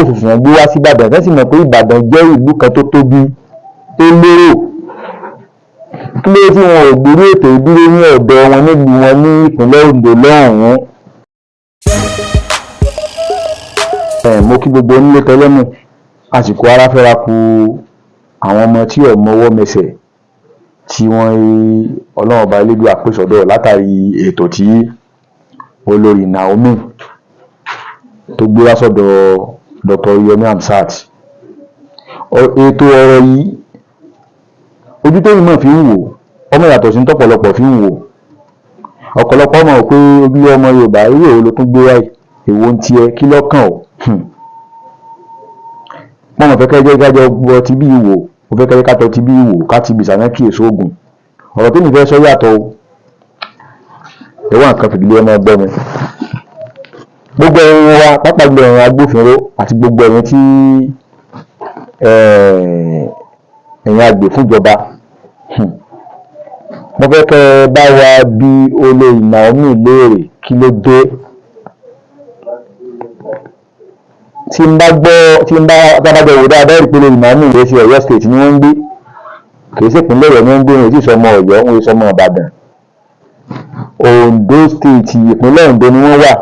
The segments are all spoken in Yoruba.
òṣùṣùn gbé wá sí Ìbàdàn wọ́n sì mọ̀ pé Ìbàdàn jẹ́ ìlú kan tó tóbi tó lérò. Kí ló tí wọn ò gbèrú ètò ìdúró ní ọ̀dọ̀ wọn nílùú wọn ní ìpínlẹ̀ Ondo lọ́hùn-ún. Mo kí gbogbo onílé tẹlẹ́mù àsìkò ara fẹ́ra ku àwọn ọmọ tí ò mọwọ́ mẹsẹ̀ tí wọ́n Ọlọ́run ọba Elédùà pèsọ́dọ̀ látàrí ètò tí olórí Naomi tó gbé wá sọ́dọ̀ Dr. Yomi Amsat. Ètò ọ̀rọ̀ yìí ojú tó ìmọ̀ fi ń wò ọmọ yàtọ̀ sí tọ́pọ̀lọpọ̀ fi ń wò. Ọ̀pọ̀lọpọ̀ mọ̀ pé ojú ọmọ Yorùbá irú èwo ló tún gbé wáyé èwo ń tiẹ̀ kí lọ́kàn ọ̀. Mo mọ̀ fẹ́ kẹ́ jẹ́ kájọ gbọ́ ti bí ìwò mo fẹ́ kẹ́ kájọ ti bí ìwò ká ti bìsà náà kíyèsí ogun. Ọ̀rọ̀ tó mi fẹ́ sọ yàtọ̀ o. Ẹ̀wọ̀n nǹkan fìdílé ọmọ ẹgbẹ́ mi. Gbogbo ẹ̀yin wa pápá gbogbo ẹ̀yin agbófinró àti gbogbo ẹ̀yin tí ẹ̀yin àgbè fúnjọba. Mo fẹ́ kẹ́ bá wa bí olórí Naomi léèrè kí ló dé. Tí n bá tábàjọ wò dáadáa rí pé olórí Naomi lè ṣe Ọ̀yọ́ state ni wọ́n ń gbé. Kì í ṣe ìpínlẹ̀ Ọ̀yọ́ ni wọ́n ń gbé, wọn ò tí ì sọmọ Ọ̀yọ́, wọn ò sọmọ Ìbàdàn. Ondo state ìpínlẹ̀ Ondo ni wọ́n wà.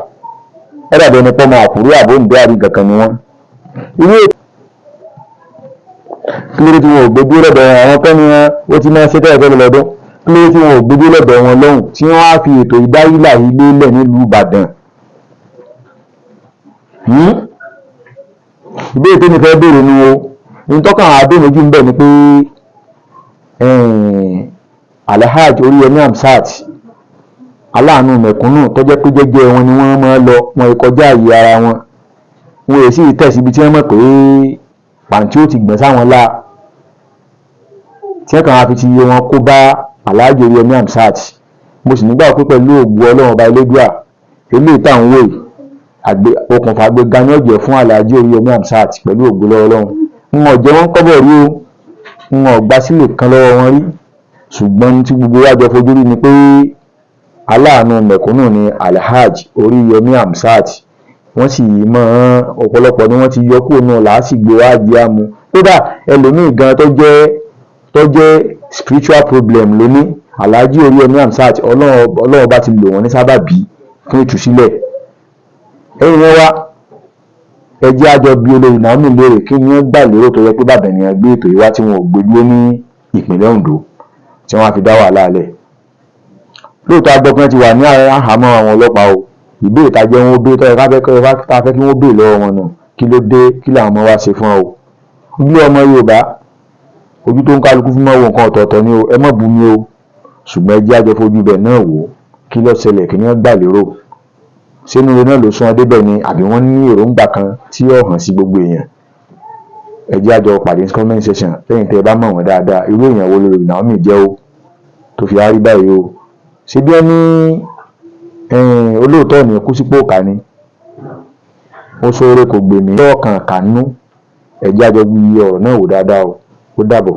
Ẹ dàbí ẹni pọ́ máa Àkúrẹ́ àbó Ondo àbí kankan ni wọ́n. Irú kí ló dé tí wọn ò gbójú lọ́dọ̀ àwọn kan ní ó ti máa ṣe tẹ́lẹ̀ lọ́dún. Kí ló dé tí wọn ò gbójú lọ́dọ̀ wọn lọ́hùn tí wọ́n á fi ètò ìdáyìlà ilé lẹ̀ nílùú Ìbàdàn. Ìbéèrè tó ní fẹ́ béèrè nu o. Ní tọ́kàn àdéhùnjú ń bẹ̀ ni pé Alhaji Oríyọmí Amsat aláàánú mẹ̀kúnnù tó jẹ́ pé jẹ́jẹ́ wọn ni wọ́n máa lọ wọn kọjá àyè ara wọn. Wọn èsì tẹ̀sí ibi tí wọ́n mọ̀ pé pàǹtí ó ti gbọ̀n sáwọn lá. Tí wọ́n kàn á fi ti iye wọn kó bá Alhaji Oríyọmí Amsat. Mo sì nígbà pé pẹ̀lú ògbó Ọlọ́run ọba Elédùà eléyìí táwọn wò yìí okùnfà àgbéga ní ọ̀jẹ̀ fún Alhaji Oríyọmí Amsat pẹ̀lú ògbó lọ́wọ́ Ọlọ́run. Wọn ò jẹ́ wọn kọ́bọ̀ rí o. Wọn ò gba sílẹ̀ kan lọ́wọ́ wọn rí. Ṣùgbọ́n tí gbogbo wa jọ fojú rí ni pé aláàánú mẹ̀kúnnù ni Alhaji Oríyọmí Amsat. Wọ́n sì mọ̀ ọ̀pọ̀lọpọ̀ ni wọ́n ti yọ kúrò náà làásìgbò ajé amú. Kódà ẹlòmíì gan tó jẹ́ spiritual problem lóní Alhaji Oríyọmí Amsat Ọlọ́run bá ti lò wọ́n ní sábàbí fún ìtúsílẹ̀. Ẹ̀yin wọn wá ẹjẹ́ àjọ bí olórí Naomi léèrè kí ni wọ́n gbà lérò tó yẹ pé bàbá ènìyàn gbé ètò ìwá tí wọn ò gbójú ní ìpínlẹ̀ Ondo tí wọ́n á fi dá wàhálà lẹ̀. Lóòótọ́ agbọ́pẹ́ ti wà ní àhámọ́ àwọn ọlọ́pàá o. Ìbéèrè tá jẹ́ wọn ó béèrè tá fẹ́ kí wọ́n béèrè lọ́wọ́ wọn náà kí ló dé kí làwọn ọmọ wa ṣe fún ọ o. Ojú ọmọ Yorùbá ojú tó ń kálukú fún mọ́wọ́ nǹkan ọ̀tọ̀ọ̀tọ̀ ni o ẹ má bú mi o. Ṣùgbọ́n ẹ jẹ́ àjọ fojú ibẹ̀ náà wò kí ló ṣẹlẹ̀ kí wọ́n gbà lérò. Sínú ilé náà ló sún ọdẹ bẹ́ẹ̀ ni àbí wọ́n ní èròǹgbà kan tí ó hàn sí gbogbo èèyàn. Ẹ jẹ́ àjọ pàdé comment section lẹ́yìn tẹ́ ẹ bá mọ̀ wọ́n dáadáa irú èèyàn wo lórí Naomi jẹ́ o tó fi rárí báyìí o. Ṣé bí ẹni olóòótọ́ ni kú sípò ká ni ó sóore kò gbèmí lọ́ọ̀kan kànú. Ẹ jẹ́ àjọ gbé ọ̀rọ̀ náà wò dáadáa o. Ó dàbọ̀.